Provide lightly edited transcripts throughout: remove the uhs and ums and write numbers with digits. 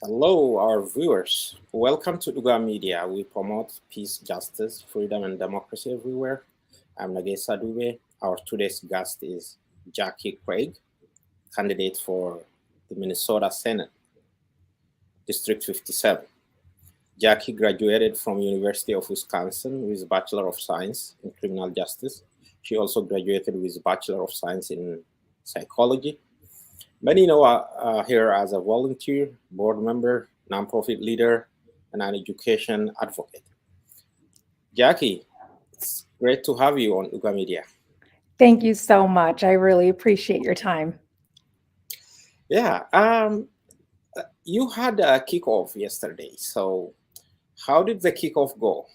Hello, our viewers. Welcome to Uga Media. We promote peace, justice, freedom, and democracy everywhere. I'm Nagesa Dube. Our today's guest is Jackie Craig, candidate for the Minnesota Senate, District 57. Jackie graduated from University of Wisconsin with Bachelor of Science in Criminal Justice. She also graduated with Bachelor of Science in Psychology. Many know her as a volunteer, board member, nonprofit leader, and an education advocate. Jackie, it's great to have you on Uga Media. Thank you so much. I really appreciate your time. Yeah, you had a kickoff yesterday. So, how did the kickoff go?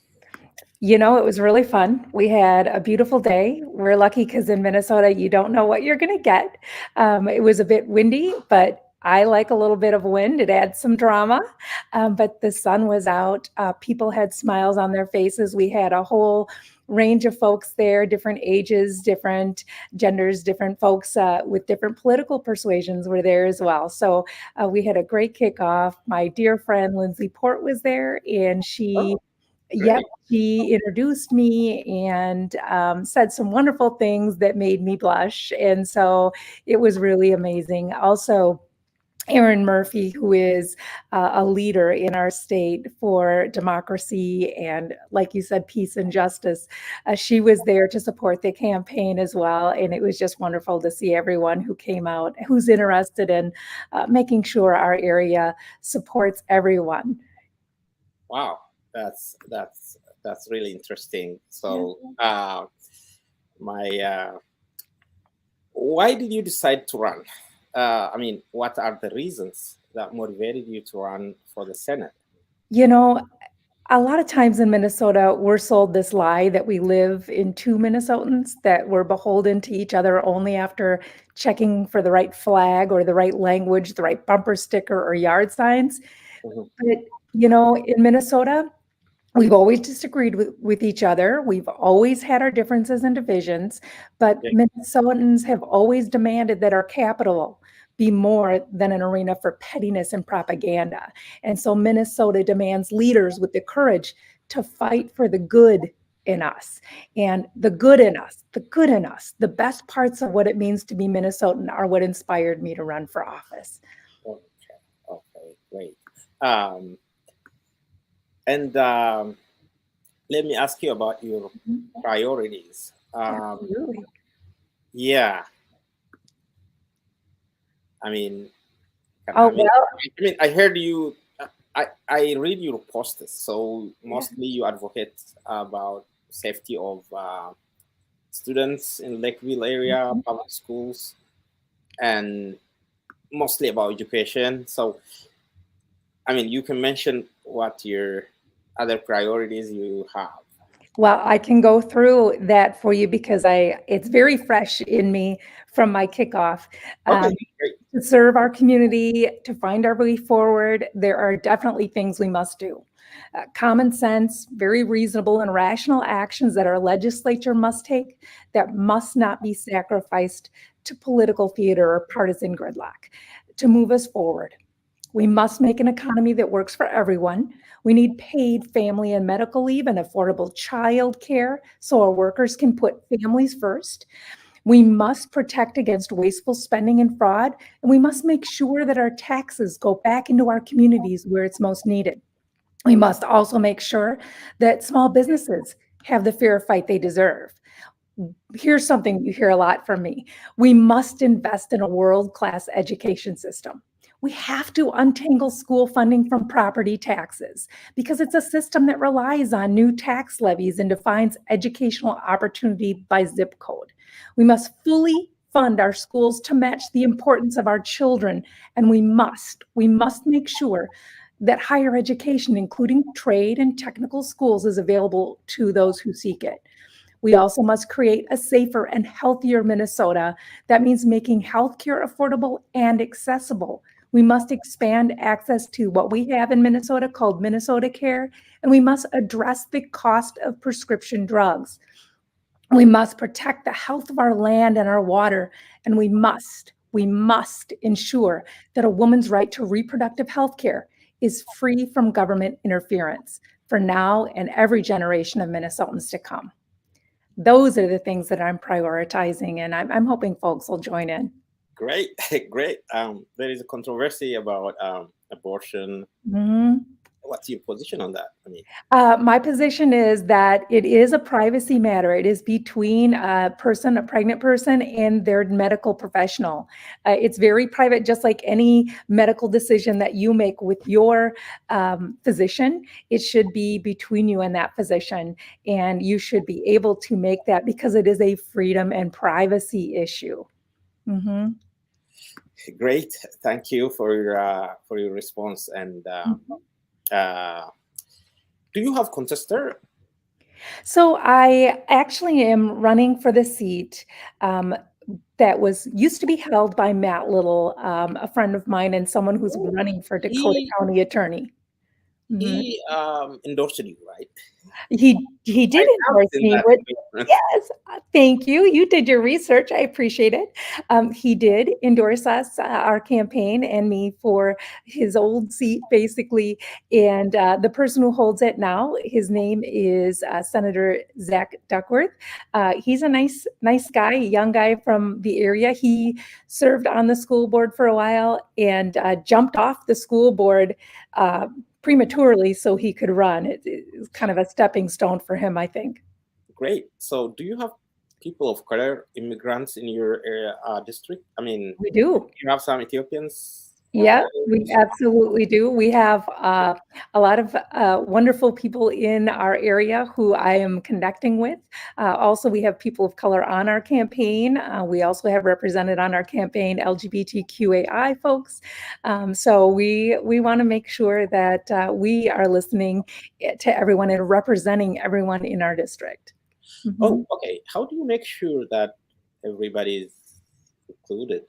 It was really fun. We had a beautiful day. We're lucky because in Minnesota, you don't know what you're going to get. It was a bit windy, but I like a little bit of wind. It adds some drama. But the sun was out. People had smiles on their faces. We had a whole range of folks there, different ages, different genders, different folks with different political persuasions were there as well. So we had a great kickoff. My dear friend Lindsay Port was there, and she Great. she introduced me and said some wonderful things that made me blush. And so it was really amazing. Also, Erin Murphy, who is a leader in our state for democracy and, like you said, peace and justice, she was there to support the campaign as well. And it was just wonderful to see everyone who came out, who's interested in making sure our area supports everyone. Wow, that's really interesting. So, why did you decide to run? What are the reasons that motivated you to run for the Senate? A lot of times in Minnesota, we're sold this lie that we live in two Minnesotans, that we're beholden to each other only after checking for the right flag or the right language, the right bumper sticker or yard signs. Mhm. But, in Minnesota, we've always disagreed with each other. We've always had our differences and divisions, but Yeah. Minnesotans have always demanded that our capital be more than an arena for pettiness and propaganda. And so Minnesota demands leaders with the courage to fight for the good in us. And the good in us, the good in us, the best parts of what it means to be Minnesotan are what inspired me to run for office. Okay, great. Um, and let me ask you about your priorities. Absolutely. Yeah, I mean, Oh, I mean, well, I heard you. I read your posts, so mostly you advocate about safety of students in Lakeville area, public schools, and mostly about education. So, you can mention what your other priorities you have. Well, I can go through that for you because it's very fresh in me from my kickoff. Okay, Um, great. to serve our community, to find our way forward, there are definitely things we must do. Common sense, very reasonable and rational actions that our legislature must take that must not be sacrificed to political theater or partisan gridlock to move us forward. We must make an economy that works for everyone. We need paid family and medical leave and affordable child care so our workers can put families first. We must protect against wasteful spending and fraud, and we must make sure that our taxes go back into our communities where it's most needed. We must also make sure that small businesses have the fair fight they deserve. Here's something you hear a lot from me. We must invest in a world-class education system. We have to untangle school funding from property taxes because it's a system that relies on new tax levies and defines educational opportunity by zip code. We must fully fund our schools to match the importance of our children, and we must make sure that higher education, including trade and technical schools, is available to those who seek it. We also must create a safer and healthier Minnesota. That means making healthcare affordable and accessible. We must expand access to what we have in Minnesota called Minnesota Care, and we must address the cost of prescription drugs. We must protect the health of our land and our water, and we must ensure that a woman's right to reproductive health care is free from government interference for now and every generation of Minnesotans to come. Those are the things that I'm prioritizing, and I'm hoping folks will join in. Great, great. There is a controversy about abortion. Mhm. What's your position on that? I mean, My position is that it is a privacy matter. It is between a pregnant person, and their medical professional. It's very private, just like any medical decision that you make with your physician. It should be between you and that physician, and you should be able to make that because it is a freedom and privacy issue. Mhm. great. Thank you for your response. And do you have contester? So I actually am running for the seat that used to be held by Matt Little, a friend of mine and someone who's running for Dakota He County Attorney. Mhm. he endorsed you, right? He did I have endorse seen me that with endorsement. yes, thank you. You did your research. I appreciate it. He did endorse us, our campaign, and me for his old seat, basically. And the person who holds it now, his name is Senator Zach Duckworth. He's a nice guy, a young guy from the area. He served on the school board for a while and jumped off the school board prematurely so he could run. It's kind of a stepping stone for him, I think. Great. So, do you have people of color, immigrants in your area district? I mean, We do. you have some Ethiopians. Yeah, we absolutely do. We have a lot of wonderful people in our area who I am connecting with. Also, we have people of color on our campaign. We also have represented on our campaign LGBTQAI folks. So we want to make sure that we are listening to everyone and representing everyone in our district. Mhm. Oh, okay. How do you make sure that everybody is included?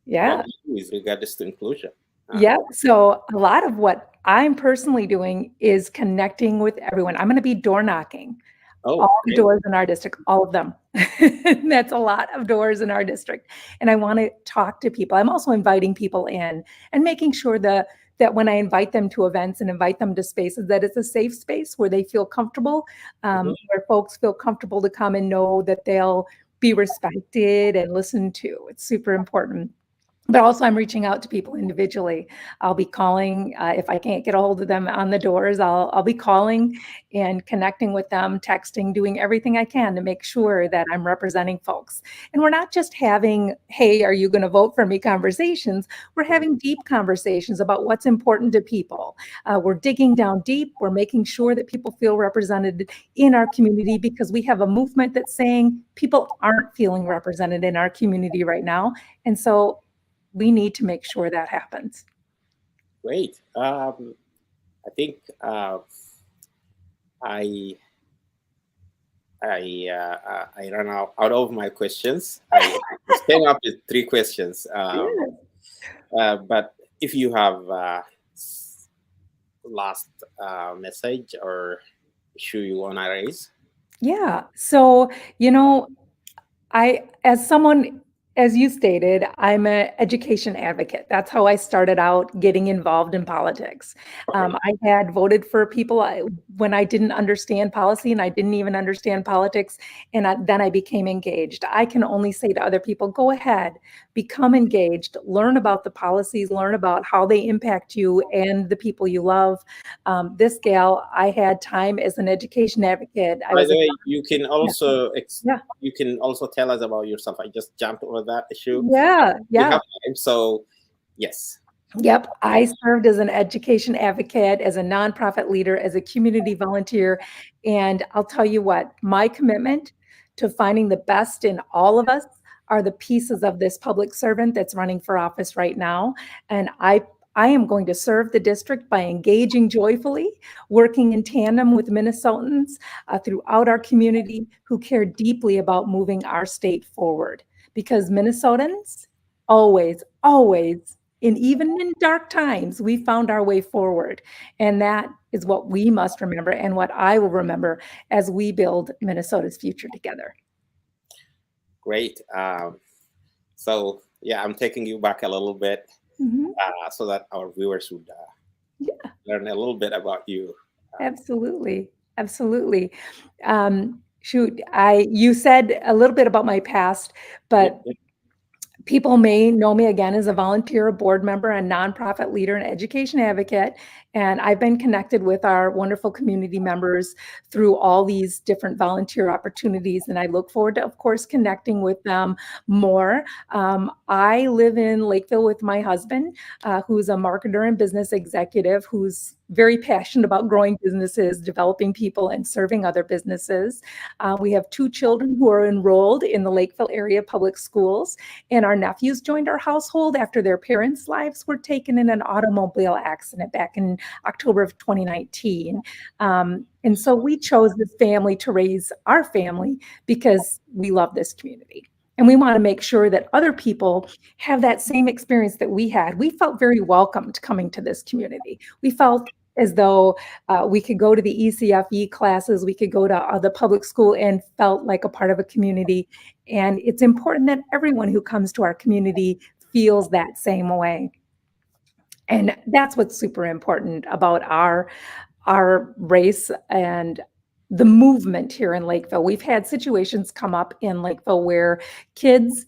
Yeah. What do you do is regardless to inclusion? Yeah. So a lot of what I'm personally doing is connecting with everyone. I'm going to be door knocking Oh, all the great. doors in our district, all of them. That's a lot of doors in our district. And I want to talk to people. I'm also inviting people in and making sure that when I invite them to events and invite them to spaces, that it's a safe space where they feel comfortable, where folks feel comfortable to come and know that they'll be respected and listened to. It's super important. But also I'm reaching out to people individually. I'll be calling, if I can't get a hold of them on the doors, I'll be calling and connecting with them, texting, doing everything I can to make sure that I'm representing folks. And we're not just having, hey, are you going to vote for me conversations? We're having deep conversations about what's important to people. We're digging down deep. We're making sure that people feel represented in our community because we have a movement that's saying people aren't feeling represented in our community right now. And so we need to make sure that happens. Great. I think I ran out of my questions. I came up with 3 questions. But if you have last message or issue you want to raise? Yeah. So, as you stated, I'm an education advocate. That's how I started out getting involved in politics. I had voted for people when I didn't understand policy and I didn't even understand politics, and then I became engaged. I can only say to other people, go ahead, become engaged, learn about the policies, learn about how they impact you and the people you love. This gal, I had time as an education advocate. By the way, you can also tell us about yourself. I just jumped over that issue. Yeah. We have time, so yes. Yep. I served as an education advocate, as a nonprofit leader, as a community volunteer. And I'll tell you what, my commitment to finding the best in all of us are the pieces of this public servant that's running for office right now. And I am going to serve the district by engaging joyfully, working in tandem with Minnesotans throughout our community who care deeply about moving our state forward. Because Minnesotans always, and even in dark times, we found our way forward. And that is what we must remember and what I will remember as we build Minnesota's future together. Great. So, yeah, I'm taking you back a little bit so that our viewers would learn a little bit about you. Absolutely. Absolutely. Shoot, you said a little bit about my past, Yeah, but people may know me again as a volunteer, a board member, a nonprofit leader, and education advocate. And I've been connected with our wonderful community members through all these different volunteer opportunities. And I look forward to, of course, connecting with them more. I live in Lakeville with my husband, who's a marketer and business executive who's very passionate about growing businesses, developing people, and serving other businesses. We have 2 children who are enrolled in the Lakeville area public schools, and our nephews joined our household after their parents' lives were taken in an automobile accident back in October of 2019. And so we chose this family to raise our family because we love this community. And we want to make sure that other people have that same experience that we had. We felt very welcomed coming to this community. We felt as though we could go to the ECFE classes, we could go to the public school and felt like a part of a community. And it's important that everyone who comes to our community feels that same way. And that's what's super important about our race and the movement here in Lakeville. We've had situations come up in Lakeville where kids,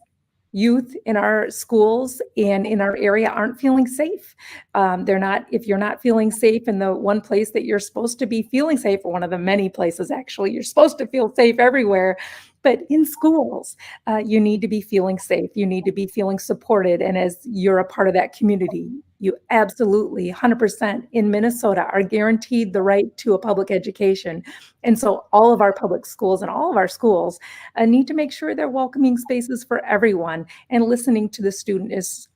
youth in our schools and in our area aren't feeling safe. If you're not feeling safe in the one place that you're supposed to be feeling safe, or one of the many places actually, you're supposed to feel safe everywhere. But in schools, you need to be feeling safe. You need to be feeling supported. And as you're a part of that community, you absolutely 100% in Minnesota are guaranteed the right to a public education. And so all of our public schools and all of our schools need to make sure they're welcoming spaces for everyone, and listening to the students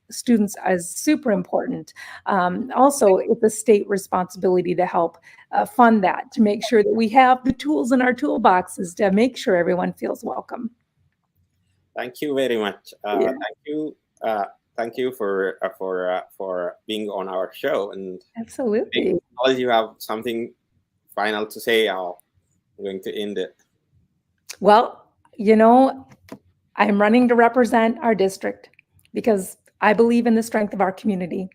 is super important. Also, it's a state responsibility to help fund that, to make sure that we have the tools in our toolboxes to make sure everyone feels welcome. Thank you very much. Yeah. Thank you for being on our show. And Absolutely. if you have something final to say, I'm going to end it. Well, I'm running to represent our district because I believe in the strength of our community,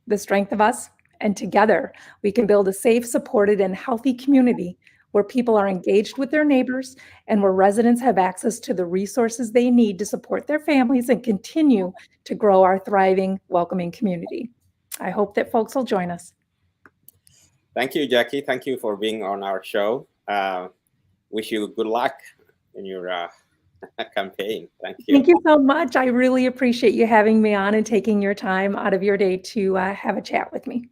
the strength of us, and together we can build a safe, supported, and healthy community where people are engaged with their neighbors and where residents have access to the resources they need to support their families and continue to grow our thriving, welcoming community. I hope that folks will join us. Thank you, Jackie. Thank you for being on our show. Wish you good luck in your campaign. Thank you. Thank you so much. I really appreciate you having me on and taking your time out of your day to have a chat with me.